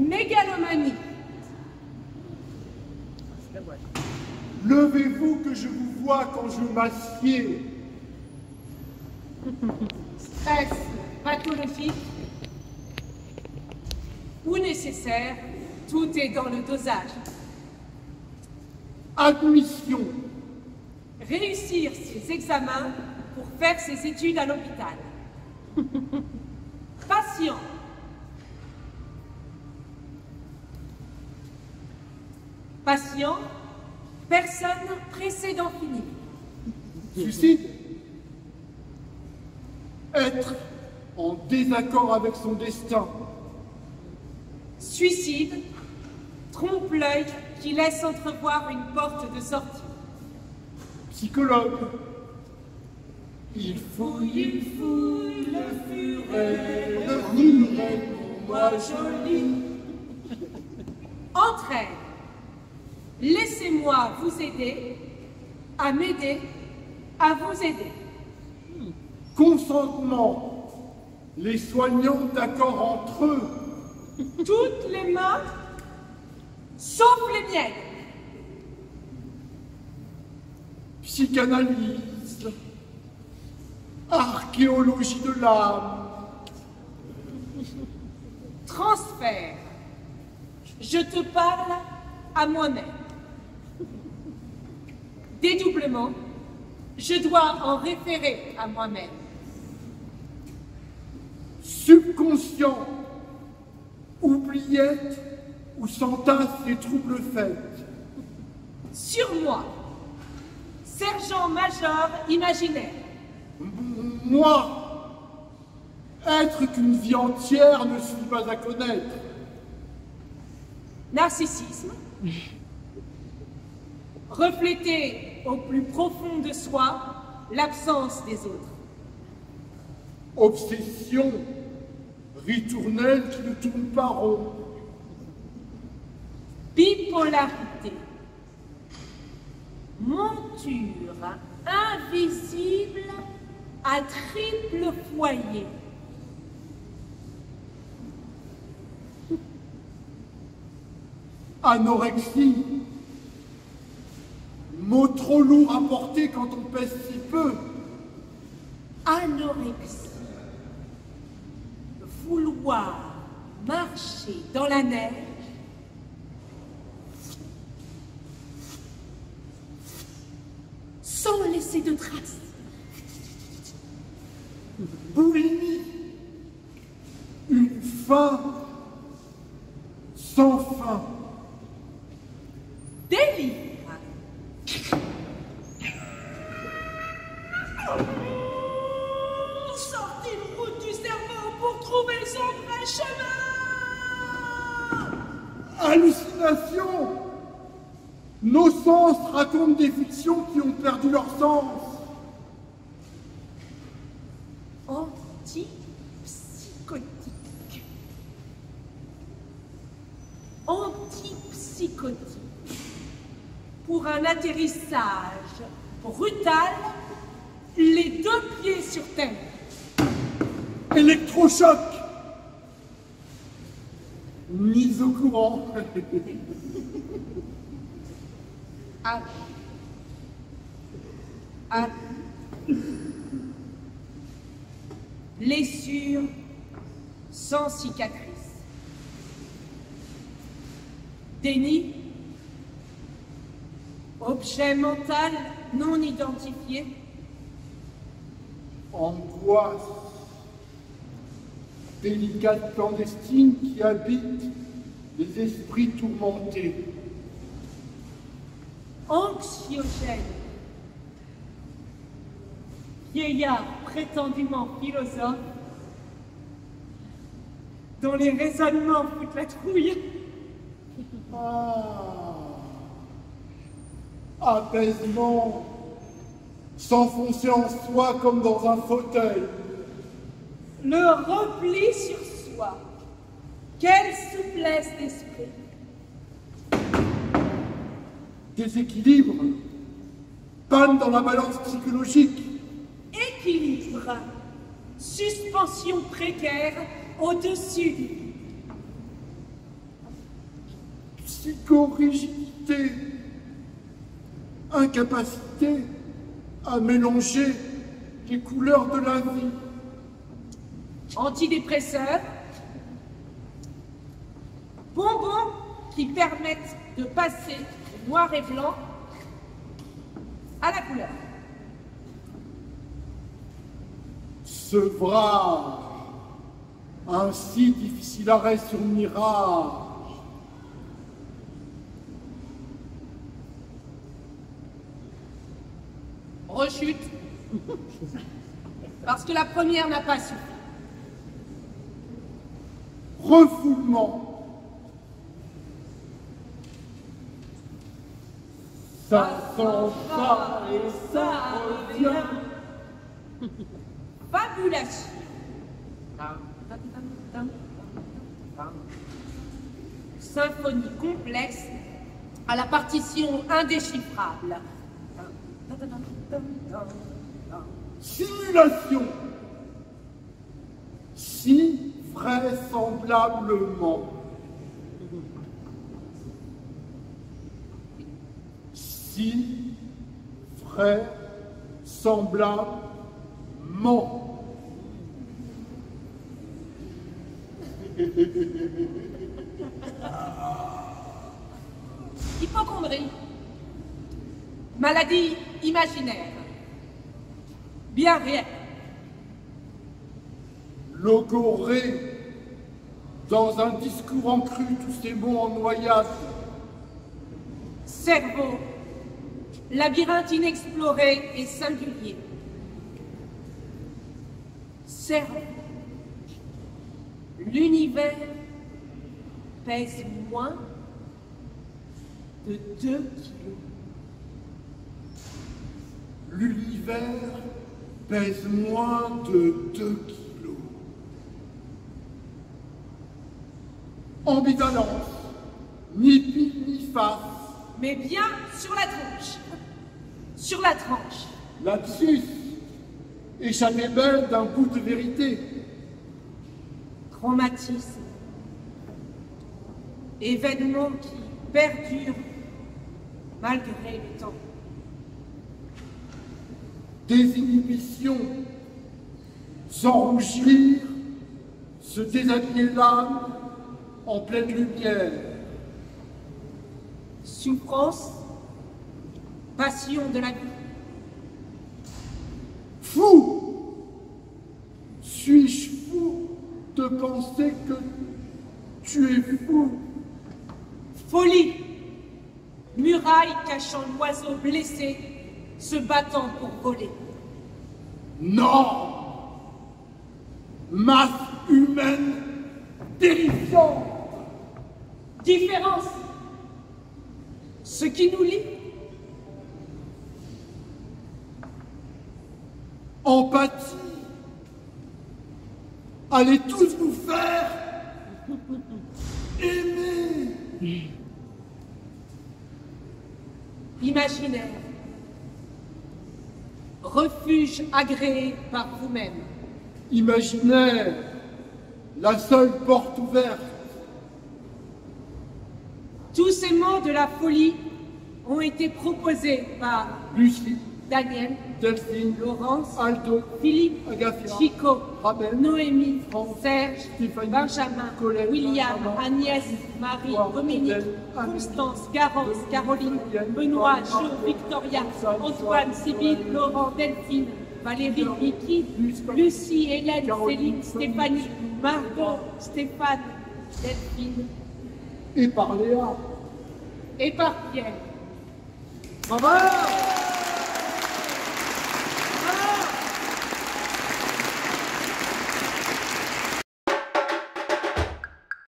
Mégalomanie. Levez-vous que je vous vois quand je m'assieds. Stress pathologique ou nécessaire, tout est dans le dosage. Admission. Réussir ses examens pour faire ses études à l'hôpital. Patient. Patient, personne pressée d'en finir. Suicide. Être en désaccord avec son destin. Suicide, trompe-l'œil qui laisse entrevoir une porte de sortie. Psychologue. Il fouille, le furet, pour moi joli. Entraide. Laissez-moi vous aider, à m'aider, à vous aider. Consentement. Les soignants d'accord entre eux. Toutes les mains, sauf les miennes. Psychanalyse. Archéologie de l'âme. Transfert. Je te parle à moi-même. Dédoublement. Je dois en référer à moi-même. Subconscient. Oubliette ou s'entasse les troubles faits. Sur moi. Sergent-major imaginaire. Moi, être qu'une vie entière ne suffit pas à connaître. Narcissisme. Refléter au plus profond de soi l'absence des autres. Obsession, ritournelle qui ne tourne pas rond. Bipolarité. Monture invisible à triple foyer. Anorexie. Mot trop lourd à porter quand on pèse si peu. Anorexie. Vouloir marcher dans la neige sans laisser de traces. Boulimie. Une faim sans fin. Délire. Sortez une route du cerveau pour trouver son vrai chemin. Hallucination. Nos sens racontent des fictions qui ont perdu leur sens. Antipsychotique. Antipsychotique. Pour un atterrissage brutal, les deux pieds sur terre. Électrochoc. Mise au courant. Ah. Ah. Blessure sans cicatrice. Déni. Objet mental non identifié. Angoisse. Délicate clandestine qui habite les esprits tourmentés. Anxiogène. Vieillard prétendument philosophe, dont les raisonnements foutent la trouille. Ah. Apaisement. S'enfoncer en soi comme dans un fauteuil. Le repli sur soi. Quelle souplesse d'esprit. Déséquilibre. Panne dans la balance psychologique. Équilibre. Suspension précaire au-dessus. psychorigidité, incapacité à mélanger les couleurs de la vie. Antidépresseurs, bonbons qui permettent de passer du noir et blanc à la couleur. Sevrage, ainsi difficile arrêt sur mirage. Rechute, parce que la première n'a pas suffi. Refoulement, ça s'en va et ça revient. Fabulation. Symphonie complexe à la partition indéchiffrable. Simulation, si vraisemblablement. Si vraisemblablement. Hypocondrie. Maladie imaginaire. Bien réelle. Logorrhée, dans un discours en cru, tous ces mots en noyade. Cerveau. Labyrinthe inexploré et singulier. Cerveau. L'univers pèse moins de 2 kilos. L'univers pèse moins de 2 kilos. Ambivalence, ni pile ni face. Mais bien sur la tronche. Sur la tranche. Lapsus, échappée belle d'un bout de vérité. Traumatisme. Événement qui perdure malgré le temps. Désinhibition, sans rougir, se déshabiller l'âme en pleine lumière. Souffrance, passion de la vie. Fou! Suis-je fou de penser que tu es fou? Folie, muraille cachant l'oiseau blessé, se battant pour voler. Non! Masse humaine terrifiante! Différence, ce qui nous lie. Empathie! Allez tous vous faire aimer! Imaginaire, refuge agréé par vous-même. Imaginaire, la seule porte ouverte. Tous ces mots de la folie ont été proposés par Lucie, Daniel, Delphine, Laurence, Aldo, Philippe, Agathia, Chico, Rabel, Noémie, France, Serge, Stéphanie, Benjamin, Colette, William, Benjamin, Agnès, Marie, Antoine, Dominique, Adèle, Amélie, Constance, Garance, Denis, Caroline, Julienne, Benoît, Paul, Jo, Victoria, Marc, Antoine, François, Sybille, Joël, Laurent, Delphine, Valérie, Laurent, Vicky, Lucas, Lucie, Hélène, Caroline, Céline, Stéphanie, Margot, Stéphane, Delphine et par Léa. et par Pierre. Bravo!